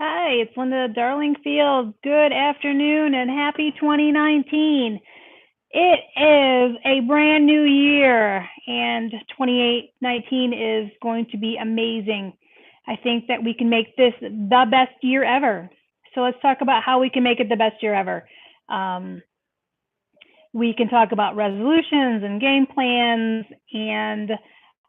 Hi, it's Linda Darlingfield. Good afternoon and happy 2019. It is a brand new year and 2019 is going to be amazing. I think that we can make this the best year ever. So let's talk about how we can make it the best year ever. Um, we can talk about resolutions and game plans and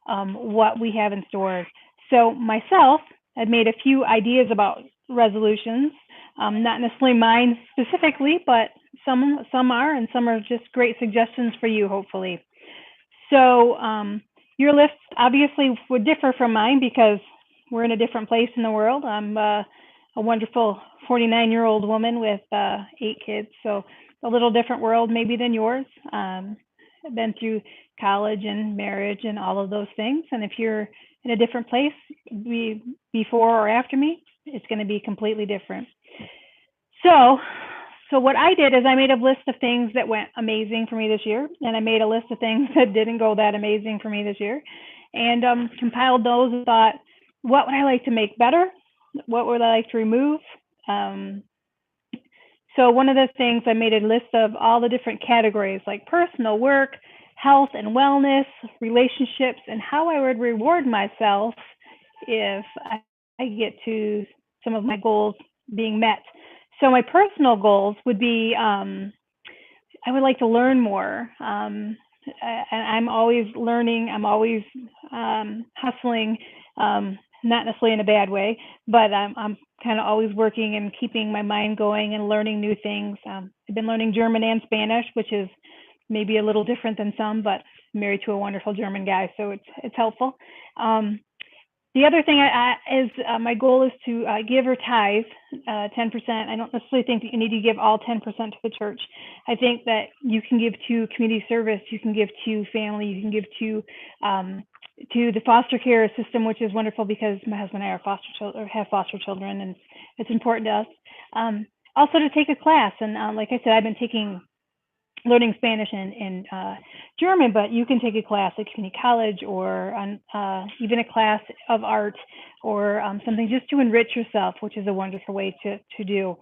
what we have in store. So myself, I've made a few ideas about resolutions, not necessarily mine specifically, but some are, and some are just great suggestions for you, hopefully. So your list obviously would differ from mine because we're in a different place in the world. I'm a wonderful 49-year-old woman with 8 kids, so a little different world maybe than yours. I've been through college and marriage and all of those things, and if you're in a different place before or after me, it's going to be completely different. So, so what I did is I made a list of things that went amazing for me this year, and I made a list of things that didn't go that amazing for me this year, and compiled those and thought, what would I like to make better? What would I like to remove? Um, so one of the things I made a list of all the different categories like personal, work, health and wellness, relationships, and how I would reward myself if I get to some of my goals being met. So my personal goals would be I would like to learn more. I'm always learning. I'm always hustling, not necessarily in a bad way, but I'm kind of always working and keeping my mind going and learning new things. I've been learning German and Spanish, which is maybe a little different than some, but I'm married to a wonderful German guy, so it's helpful. The other thing is my goal is to give or tithe 10%. I don't necessarily think that you need to give all 10% to the church. I think that you can give to community service, you can give to family, you can give to the foster care system, which is wonderful because my husband and I are foster children, have foster children, and it's important to us. Also to take a class, and like I said, I've been learning Spanish and German, but you can take a class at community college or even a class of art or something just to enrich yourself, which is a wonderful way to do.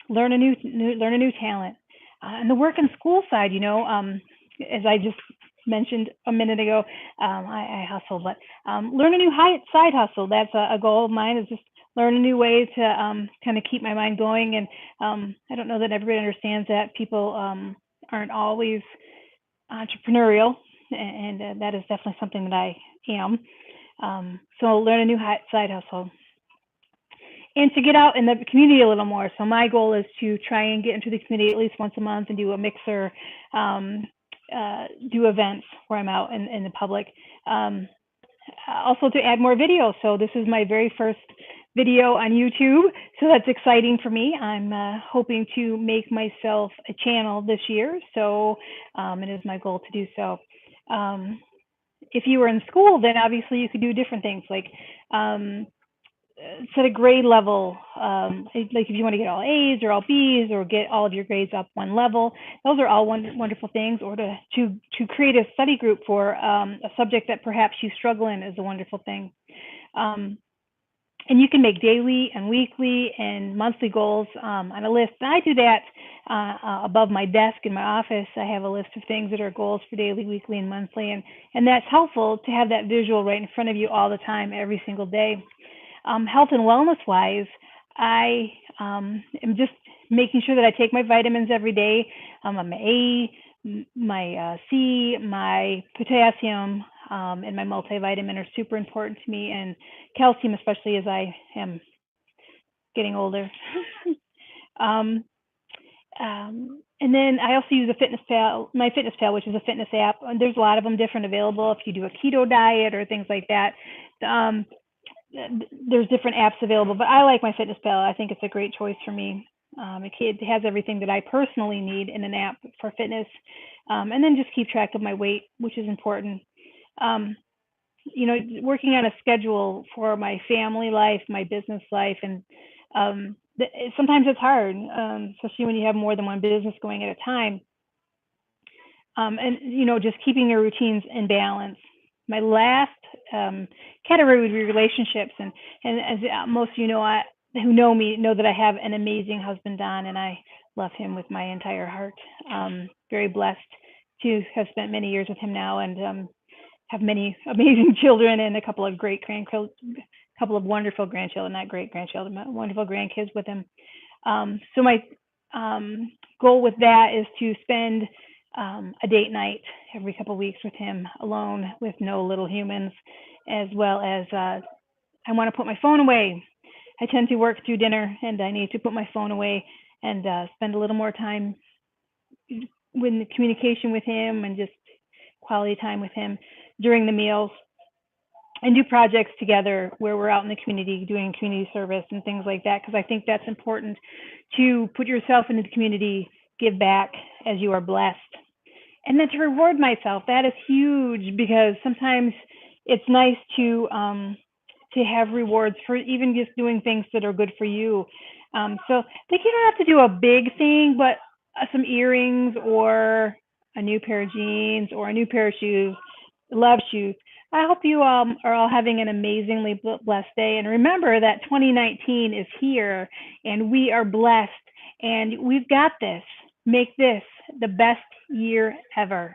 Learn a new talent. And the work and school side, as I just mentioned a minute ago, I hustle, but learn a new side hustle. That's a goal of mine, is just learn a new way to kind of keep my mind going. And I don't know that everybody understands that. People aren't always entrepreneurial, and that is definitely something that I am. So learn a new side hustle. And to get out in the community a little more. So my goal is to try and get into the community at least once a month and do a mixer, do events where I'm out in the public. Also to add more videos. So this is my very first video on YouTube, so that's exciting for me. I'm hoping to make myself a channel this year, so it is my goal to do so. If you were in school, then obviously you could do different things, like set a grade level, like if you want to get all A's or all B's or get all of your grades up one level. Those are all wonderful things. Or to create a study group for a subject that perhaps you struggle in is a wonderful thing. And you can make daily and weekly and monthly goals on a list. And I do that above my desk in my office. I have a list of things that are goals for daily, weekly, and monthly. And that's helpful to have that visual right in front of you all the time, every single day. Health and wellness wise, I am just making sure that I take my vitamins every day. My A, my C, my potassium, and my multivitamin are super important to me, and calcium, especially as I am getting older. um, and then I also use a FitnessPal, my FitnessPal, which is a fitness app. And there's a lot of them different available if you do a keto diet or things like that. There's different apps available, but I like my FitnessPal. I think it's a great choice for me. It has everything that I personally need in an app for fitness, and then just keep track of my weight, which is important. Working on a schedule for my family life, my business life, and sometimes it's hard, especially when you have more than one business going at a time. And just keeping your routines in balance. My last category would be relationships, and as most of you know, who know me know that I have an amazing husband, Don, and I love him with my entire heart. Very blessed to have spent many years with him now, and have many amazing children and a couple of great grandchildren, a couple of wonderful grandchildren, not great grandchildren, but wonderful grandkids with him. So my goal with that is to spend a date night every couple of weeks with him alone with no little humans, as well as I want to put my phone away. I tend to work through dinner, and I need to put my phone away and spend a little more time with the communication with him and just quality time with him during the meals, and do projects together where we're out in the community doing community service and things like that, because I think that's important to put yourself into the community, give back as you are blessed, and then to reward myself. That is huge, because sometimes it's nice to have rewards for even just doing things that are good for you. So I think you don't have to do a big thing, but some earrings or a new pair of jeans or a new pair of shoes, love shoes. I hope you are all having an amazingly blessed day. And remember that 2019 is here, and we are blessed, and we've got this. Make this the best year ever.